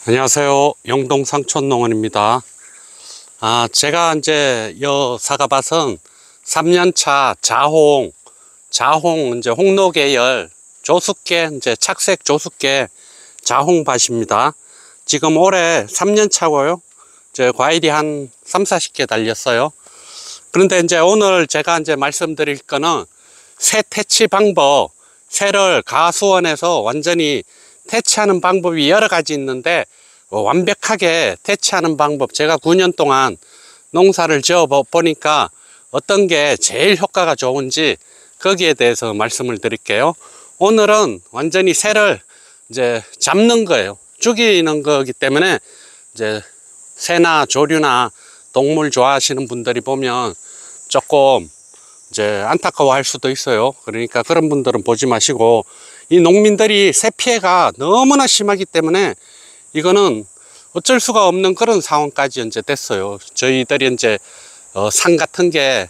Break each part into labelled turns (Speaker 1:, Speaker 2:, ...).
Speaker 1: 안녕하세요. 영동 상촌농원입니다. 제가 이제 요 사과밭은 3년차 자홍 이제 홍로 계열 조숙계 이제 착색 조숙계 자홍밭입니다. 지금 올해 3년차고요. 이제 과일이 한 30-40개 달렸어요. 그런데 이제 오늘 제가 이제 말씀드릴 거는 새 퇴치 방법, 새를 가수원에서 완전히 퇴치하는 방법이 여러 가지 있는데 완벽하게 퇴치하는 방법, 제가 9년 동안 농사를 지어 보니까 어떤 게 제일 효과가 좋은지 거기에 대해서 말씀을 드릴게요. 오늘은 완전히 새를 이제 잡는 거예요. 죽이는 거기 때문에 이제 새나 조류나 동물 좋아하시는 분들이 보면 조금 이제 안타까워할 수도 있어요. 그러니까 그런 분들은 보지 마시고, 이 농민들이 새 피해가 너무나 심하기 때문에 이거는 어쩔 수가 없는 그런 상황까지 이제 됐어요. 저희들이 이제 산 같은 게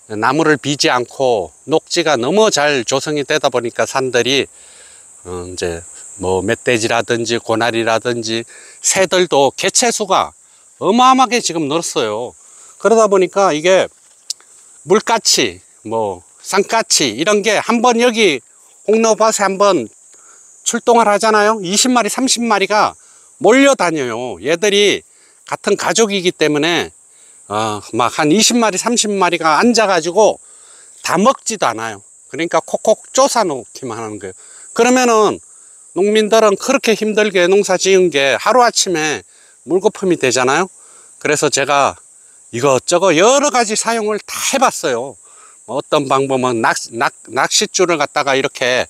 Speaker 1: 나무를 비지 않고 녹지가 너무 잘 조성이 되다 보니까 산들이 이제 뭐 멧돼지라든지 고나리라든지 새들도 개체수가 어마어마하게 지금 늘었어요. 그러다 보니까 이게 물가치, 뭐 산가치 이런 게 한번 여기 홍로밭에 한번 출동을 하잖아요. 20마리 30마리가 몰려다녀요. 얘들이 같은 가족이기 때문에 막 한 20마리 30마리가 앉아가지고 다 먹지도 않아요. 그러니까 콕콕 쫓아 놓기만 하는 거예요. 그러면은 농민들은 그렇게 힘들게 농사 지은 게 하루아침에 물거품이 되잖아요. 그래서 제가 이것저것 여러 가지 사용을 다 해봤어요. 어떤 방법은 낚싯줄을 갖다가 이렇게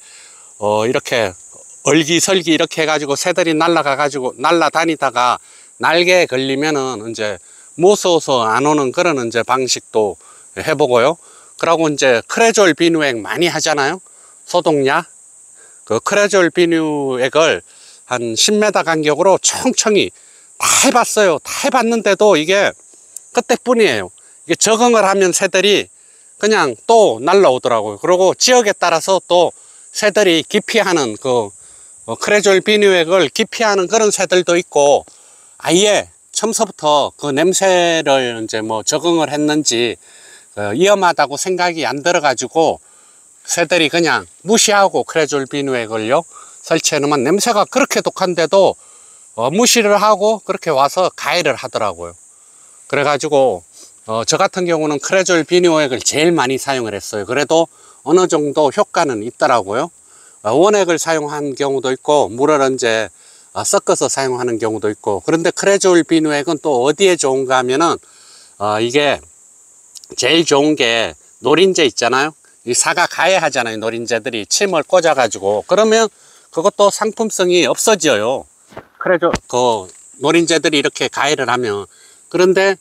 Speaker 1: 얼기설기 이렇게 해가지고 새들이 날아다니다가 날개에 걸리면은 이제 무서워서 안 오는 그런 이제 방식도 해보고요. 그러고 이제 크레졸 비누액 많이 하잖아요. 소독약. 그 크레졸 비누액을 한 10m 간격으로 총총히 다 해봤어요. 다 해봤는데도 이게 그때뿐이에요. 이게 적응을 하면 새들이 그냥 또 날라오더라고요. 그리고 지역에 따라서 또 새들이 기피하는 크레졸 비누액을 기피하는 그런 새들도 있고, 아예 처음서부터 그 냄새를 이제 뭐 적응을 했는지 위험하다고 생각이 안 들어가지고 새들이 그냥 무시하고 크레졸 비누액을요 설치해 놓으면 냄새가 그렇게 독한데도 무시를 하고 그렇게 와서 가해를 하더라고요. 그래가지고 저 같은 경우는 크레졸 비누액을 제일 많이 사용을 했어요. 그래도 어느 정도 효과는 있더라고요. 원액을 사용한 경우도 있고 물을 이제 섞어서 사용하는 경우도 있고. 그런데 크레졸 비누액은 또 어디에 좋은가 하면은 이게 제일 좋은 게 노린재 있잖아요. 이 사과 가해하잖아요. 노린재들이 침을 꽂아 가지고 그러면 그것도 상품성이 없어져요. 노린재들이 이렇게 가해를 하면. 그런데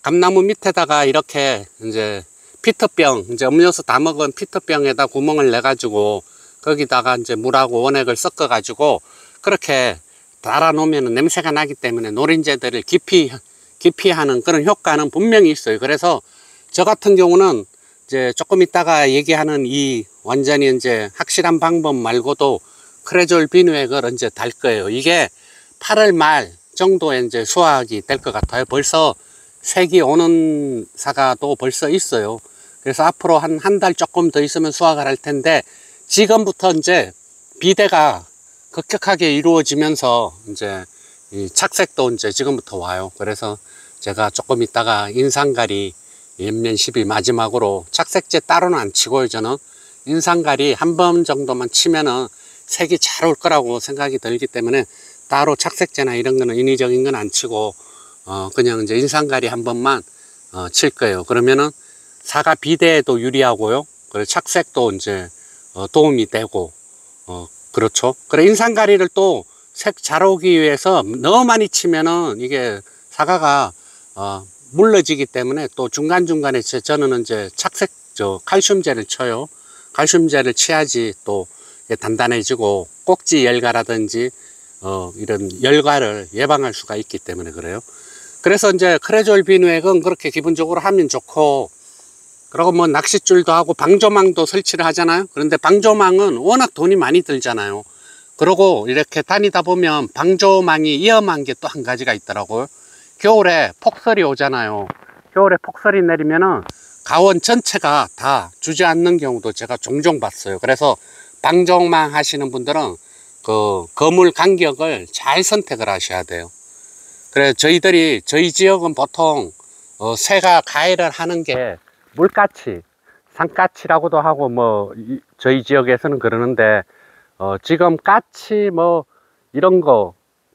Speaker 1: 감나무 밑에다가 이렇게 이제 피터병, 이제 음료수 다 먹은 피터병에다 구멍을 내 가지고 거기다가 이제 물하고 원액을 섞어 가지고 그렇게 달아 놓으면 냄새가 나기 때문에 노린재들을 기피하는 그런 효과는 분명히 있어요. 그래서 저 같은 경우는 이제 조금 있다가 얘기하는 이 완전히 이제 확실한 방법 말고도 크레졸 비누액을 이제 달 거예요. 이게 8월 말 정도에 이제 수확이 될 것 같아요. 벌써 색이 오는 사과도 벌써 있어요. 그래서 앞으로 한 달 조금 더 있으면 수확을 할 텐데, 지금부터 이제 비대가 급격하게 이루어지면서 이제 이 착색도 이제 지금부터 와요. 그래서 제가 조금 있다가 인상가리 연면십이 마지막으로, 착색제 따로는 안 치고요. 저는 인상가리 한 번 정도만 치면은 색이 잘 올 거라고 생각이 들기 때문에 따로 착색제나 이런 거는 인위적인 건 안 치고 그냥 이제 인상가리 한 번만 칠 거예요. 그러면은 사과 비대에도 유리하고요. 그리고 착색도 이제 도움이 되고 그렇죠. 그래 인상가리를 또 색 잘 오기 위해서 너무 많이 치면은 이게 사과가 물러지기 때문에 또 중간중간에 저는 이제 칼슘제를 쳐요. 칼슘제를 치야지 또 단단해지고 꼭지 열과라든지 이런 열과를 예방할 수가 있기 때문에 그래요. 그래서 이제 크레졸 비누액은 그렇게 기본적으로 하면 좋고, 그리고 뭐 낚싯줄도 하고 방조망도 설치를 하잖아요. 그런데 방조망은 워낙 돈이 많이 들잖아요. 그러고 이렇게 다니다 보면 방조망이 위험한 게 또 한 가지가 있더라고요. 겨울에 폭설이 오잖아요. 겨울에 폭설이 내리면은 가원 전체가 다 주저앉는 경우도 제가 종종 봤어요. 그래서 방조망 하시는 분들은 그 거물 간격을 잘 선택을 하셔야 돼요. 그래 저희 지역은 보통 새가 가해를 하는 게 물가치, 산가치라고도 하고 저희 지역에서는 그러는데 지금 까치 이런 거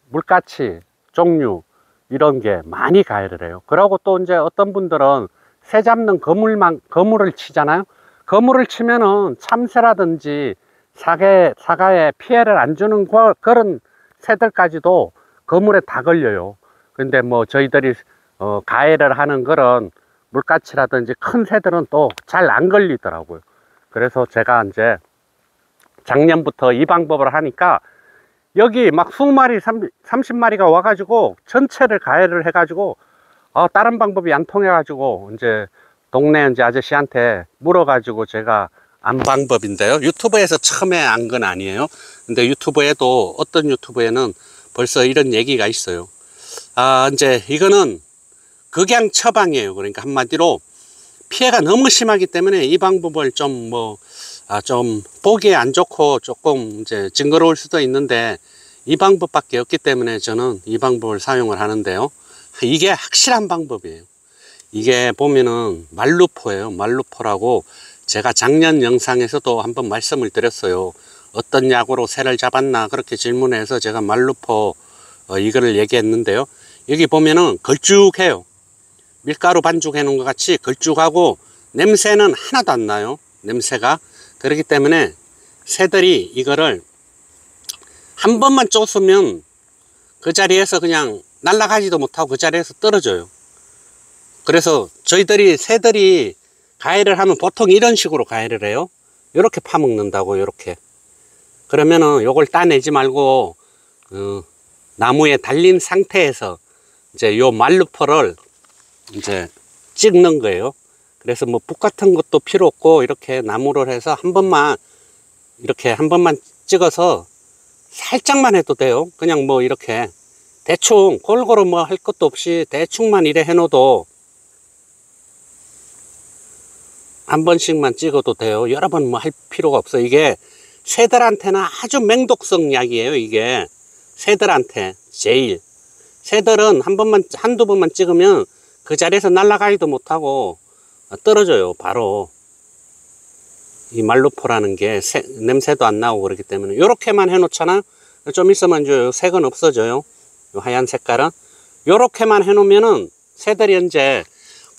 Speaker 1: 물가치 종류 이런 게 많이 가해를 해요. 그러고 또 이제 어떤 분들은 새 잡는 거물을 치잖아요. 거물을 치면은 참새라든지 사과에 피해를 안 주는 그런 새들까지도 거물에 다 걸려요. 근데 저희들이 가해를 하는 그런 물가치라든지 큰 새들은 또 잘 안 걸리더라고요. 그래서 제가 이제 작년부터 이 방법을 하니까 여기 막 20마리 30마리가 와가지고 전체를 가해를 해가지고 다른 방법이 안 통해가지고 이제 동네 이제 아저씨한테 물어가지고 제가 안 방법인데요. 유튜브에서 처음에 안 건 아니에요. 근데 유튜브에도 어떤 유튜브에는 벌써 이런 얘기가 있어요. 이제 이거는 극양 처방이에요. 그러니까 한마디로 피해가 너무 심하기 때문에 이 방법을 좀 보기에 안 좋고 조금 이제 징그러울 수도 있는데 이 방법밖에 없기 때문에 저는 이 방법을 사용을 하는데요. 이게 확실한 방법이에요. 이게 보면은 말루포예요. 말루포라고 제가 작년 영상에서도 한번 말씀을 드렸어요. 어떤 약으로 새를 잡았나 그렇게 질문해서 제가 말루포 이거를 얘기했는데요. 여기 보면은 걸쭉해요. 밀가루 반죽해 놓은 것 같이 걸쭉하고 냄새는 하나도 안 나요. 냄새가. 그렇기 때문에 새들이 이거를 한 번만 쫓으면 그 자리에서 그냥 날아가지도 못하고 그 자리에서 떨어져요. 그래서 새들이 가해를 하면 보통 이런 식으로 가해를 해요. 이렇게 파먹는다고. 이렇게 그러면은 요걸 따내지 말고 나무에 달린 상태에서 이제 요 말루포를 이제 찍는 거예요. 그래서 북 같은 것도 필요 없고 이렇게 나무를 해서 한 번만 찍어서 살짝만 해도 돼요. 그냥 이렇게 대충 골고루 할 것도 없이 대충만 이래 해놓어도 한 번씩만 찍어도 돼요. 여러 번 할 필요가 없어. 이게 새들한테는 아주 맹독성 약이에요. 이게 새들한테 제일. 새들은 한두 번만 찍으면 그 자리에서 날아가지도 못하고 떨어져요. 바로. 이 말루포라는 게 냄새도 안 나고 그렇기 때문에 요렇게만 해 놓잖아요. 좀 있으면 이제 색은 없어져요. 요 하얀 색깔은. 요렇게만 해 놓으면은 새들이 이제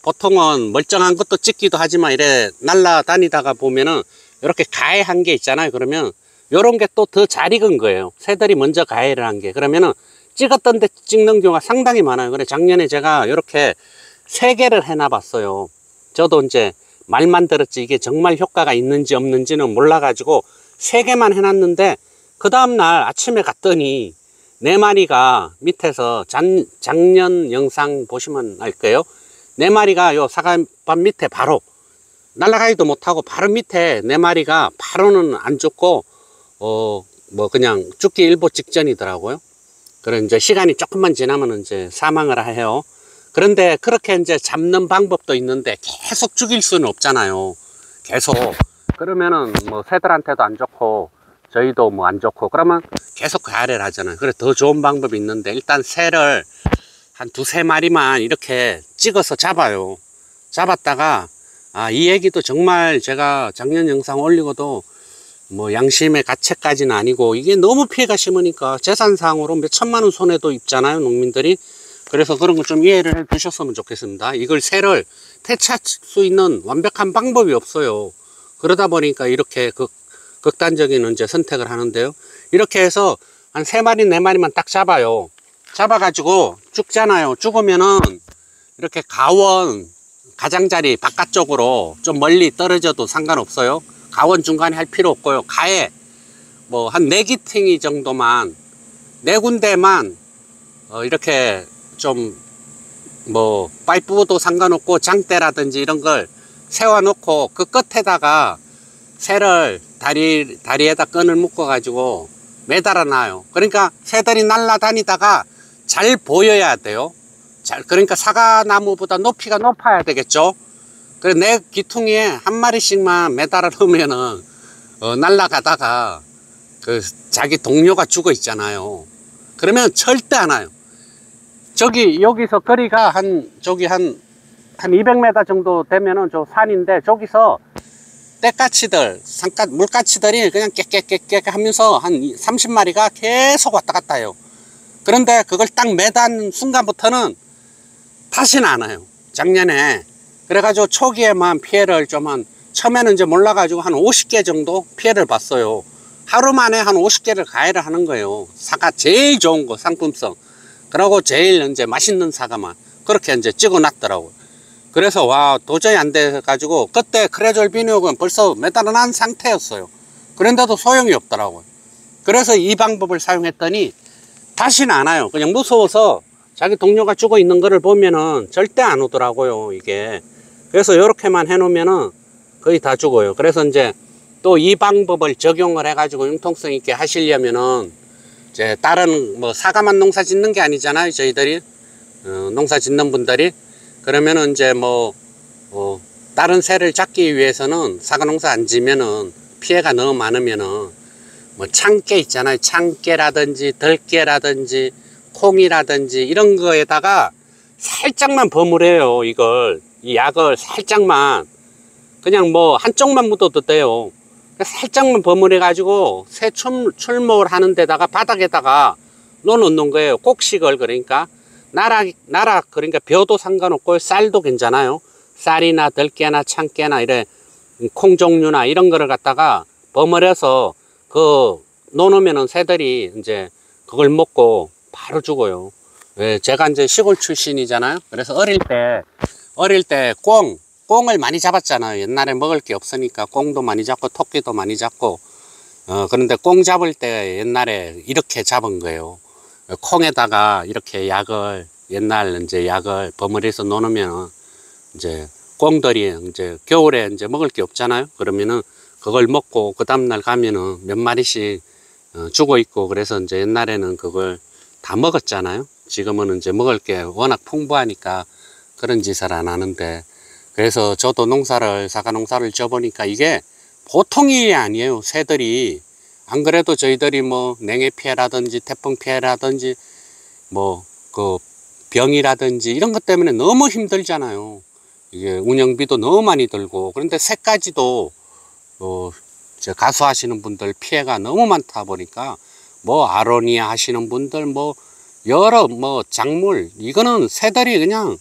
Speaker 1: 보통은 멀쩡한 것도 찍기도 하지만 이래 날아다니다가 보면은 이렇게 가해한 게 있잖아요. 그러면 요런 게 또 더 잘 익은 거예요. 새들이 먼저 가해를 한 게. 그러면은 찍었던 데 찍는 경우가 상당히 많아요. 그래 작년에 제가 이렇게 3개를 해놔 봤어요. 저도 이제 말만 들었지 이게 정말 효과가 있는지 없는지는 몰라가지고 3개만 해놨는데 그 다음날 아침에 갔더니 4마리가 밑에서 작년 영상 보시면 알 거예요. 4마리가 요 사과밭 밑에 바로 날아가지도 못하고 바로 밑에 4마리가 바로는 안 죽고 그냥 죽기 일보 직전이더라고요. 그래 이제 시간이 조금만 지나면 이제 사망을 해요. 그런데 그렇게 이제 잡는 방법도 있는데 계속 죽일 수는 없잖아요. 계속. 그러면은 새들한테도 안 좋고 저희도 안 좋고 그러면 계속 가해를 하잖아요. 그래 더 좋은 방법이 있는데 일단 새를 한 2-3마리만 이렇게 찍어서 잡아요. 잡았다가 이 얘기도 정말 제가 작년 영상 올리고도 양심의 가책까지는 아니고 이게 너무 피해가 심으니까 재산상으로 몇 천만 원 손해도 입잖아요. 농민들이. 그래서 그런 거 좀 이해를 해 주셨으면 좋겠습니다. 이걸 새를 퇴치할 수 있는 완벽한 방법이 없어요. 그러다 보니까 이렇게 극단적인 이제 선택을 하는데요. 이렇게 해서 한 3마리 4마리만 딱 잡아요. 잡아가지고 죽잖아요. 죽으면은 이렇게 가장자리 바깥쪽으로 좀 멀리 떨어져도 상관없어요. 가원 중간에 할 필요 없고요. 가에 한 4기탱이 정도만 4군데만 이렇게 좀 파이프도 상관없고 장대라든지 이런 걸 세워놓고 그 끝에다가 새를 다리에다 끈을 묶어 가지고 매달아 놔요. 그러니까 새들이 날아다니다가 잘 보여야 돼요. 그러니까 사과나무보다 높이가 높아야 되겠죠. 그래 내 귀퉁이에 한 마리씩만 매달아 놓으면은 날아가다가 그 자기 동료가 죽어 있잖아요. 그러면 절대 안 와요. 저기 여기서 거리가 한 200m 정도 되면은 저 산인데, 저기서 떼까치들, 물까치들이 그냥 깨깨깨깨 하면서 한 30마리가 계속 왔다 갔다 해요. 그런데 그걸 딱 매단 순간부터는 다시는 안 와요. 작년에 그래가지고 초기에만 피해를 처음에는 이제 몰라가지고 한 50개 정도 피해를 봤어요. 하루 만에 한 50개를 가해를 하는 거예요. 사과 제일 좋은 거, 상품성. 그러고 제일 이제 맛있는 사과만 그렇게 이제 찍어 놨더라고요. 그래서 와, 도저히 안 돼가지고 그때 크레졸 비누옥은 벌써 매달아 난 상태였어요. 그런데도 소용이 없더라고요. 그래서 이 방법을 사용했더니 다시는 안 와요. 그냥 무서워서 자기 동료가 죽어 있는 거를 보면은 절대 안 오더라고요, 이게. 그래서 이렇게만 해놓으면은 거의 다 죽어요. 그래서 이제 또 이 방법을 적용을 해가지고 융통성 있게 하시려면은 이제 다른 뭐 사과만 농사 짓는 게 아니잖아요, 저희들이. 농사 짓는 분들이. 그러면은 이제 다른 새를 잡기 위해서는 사과 농사 안 지면은 피해가 너무 많으면은 뭐 창깨 있잖아요. 창깨라든지 들깨라든지 콩이라든지 이런 거에다가 살짝만 버무려요. 이 약을 살짝만, 그냥 뭐 한쪽만 묻어도 돼요. 살짝만 버무려 가지고 새 출몰 하는 데다가 바닥에다가 넣어놓는 거예요. 곡식을. 그러니까 나락 그러니까 벼도 상관없고 쌀도 괜찮아요. 쌀이나 들깨나 창깨나 이래 콩 종류나 이런 거를 갖다가 버무려서 넣어놓으면은 새들이 이제 그걸 먹고 바로 죽어요. 왜? 제가 이제 시골 출신이잖아요. 그래서 어릴 때 꽁을 많이 잡았잖아요. 옛날에 먹을 게 없으니까 꽁도 많이 잡고 토끼도 많이 잡고. 그런데 꽁 잡을 때 옛날에 이렇게 잡은 거예요. 콩에다가 이렇게 옛날 이제 약을 버무려서 놓으면 이제 꽁들이 이제 겨울에 이제 먹을 게 없잖아요. 그러면은 그걸 먹고 그 다음날 가면은 몇 마리씩 죽어 있고. 그래서 이제 옛날에는 그걸 다 먹었잖아요. 지금은 이제 먹을 게 워낙 풍부하니까 그런 짓을 안 하는데, 그래서 저도 사과 농사를 져보니까 이게 보통이 아니에요. 새들이. 안 그래도 저희들이 뭐 냉해 피해라든지 태풍 피해라든지 뭐 그 병이라든지 이런 것 때문에 너무 힘들잖아요. 이게 운영비도 너무 많이 들고. 그런데 새까지도 가수하시는 분들 피해가 너무 많다 보니까 뭐 아로니아 하시는 분들 여러 작물, 이거는 새들이 그냥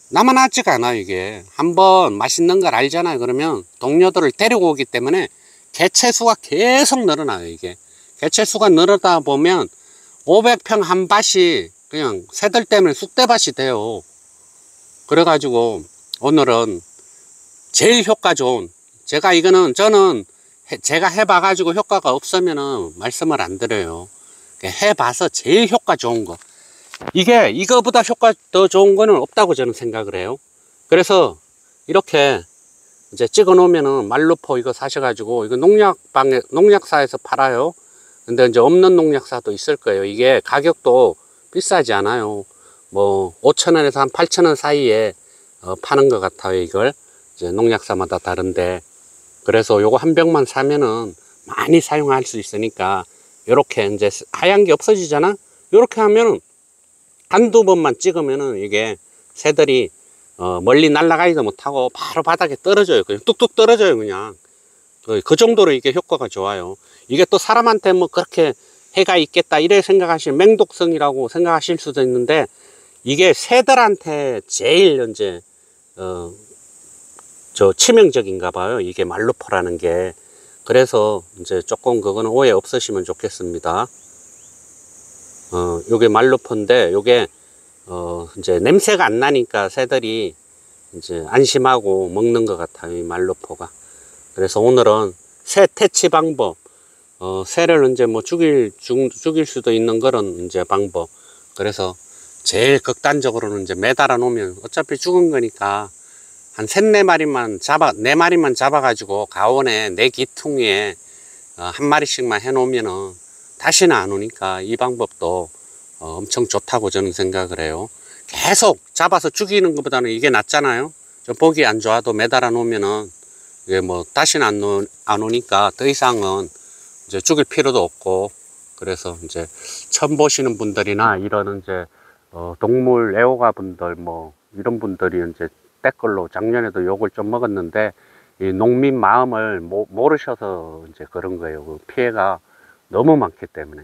Speaker 1: 남아나지가 않아요. 이게 한번 맛있는 걸 알잖아요. 그러면 동료들을 데리고 오기 때문에 개체수가 계속 늘어나요. 이게 개체수가 늘어다 보면 500평 한 밭이 그냥 새들 때문에 쑥대밭이 돼요. 그래가지고 오늘은 제일 효과 좋은, 저는 제가 해봐가지고 효과가 없으면은 말씀을 안 드려요. 해봐서 제일 효과 좋은 거, 이거보다 효과 더 좋은 거는 없다고 저는 생각을 해요. 그래서 이렇게 이제 찍어 놓으면은 말루포 이거 사셔가지고, 이거 농약사에서 팔아요. 근데 이제 없는 농약사도 있을 거예요. 이게 가격도 비싸지 않아요. 뭐 5,000원에서 한 8,000원 사이에 파는 것 같아요. 이걸 이제 농약사마다 다른데, 그래서 요거 한 병만 사면은 많이 사용할 수 있으니까 요렇게 이제 하얀 게 없어지잖아. 요렇게 하면은 한두 번만 찍으면은 이게 새들이 멀리 날아가지도 못하고 바로 바닥에 떨어져요. 그냥 뚝뚝 떨어져요. 그냥 그 정도로 이게 효과가 좋아요. 이게 또 사람한테 뭐 그렇게 해가 있겠다 이래 생각하시면 맹독성이라고 생각하실 수도 있는데, 이게 새들한테 제일 이제 치명적인가 봐요. 이게 말루포라는 게. 그래서 이제 조금 그거는 오해 없으시면 좋겠습니다. 요게 말루포인데, 요게 이제 냄새가 안 나니까 새들이 이제 안심하고 먹는 것 같아요. 이 말루포가. 그래서 오늘은 새 퇴치 방법, 새를 이제 뭐 죽일 수도 있는 그런 이제 방법. 그래서 제일 극단적으로는 이제 매달아 놓으면 어차피 죽은 거니까 한 3-4마리만 잡아가지고 가온에 내 기퉁이에 한 마리씩만 해 놓으면은 다시는 안 오니까 이 방법도 엄청 좋다고 저는 생각을 해요. 계속 잡아서 죽이는 것보다는 이게 낫잖아요. 좀 보기 안 좋아도 매달아 놓으면은 이게 뭐 다시는 안 오니까 더 이상은 이제 죽일 필요도 없고, 그래서 이제 처음 보시는 분들이나 이런 이제 동물 애호가 분들 뭐 이런 분들이 이제 댓글로 작년에도 욕을 좀 먹었는데, 이 농민 마음을 모르셔서 이제 그런 거예요. 그 피해가 너무 많기 때문에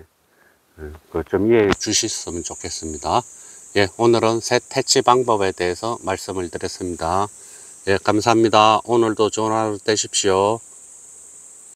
Speaker 1: 그 좀 이해해 주셨으면 좋겠습니다. 예, 오늘은 새 퇴치 방법에 대해서 말씀을 드렸습니다. 예, 감사합니다. 오늘도 좋은 하루 되십시오.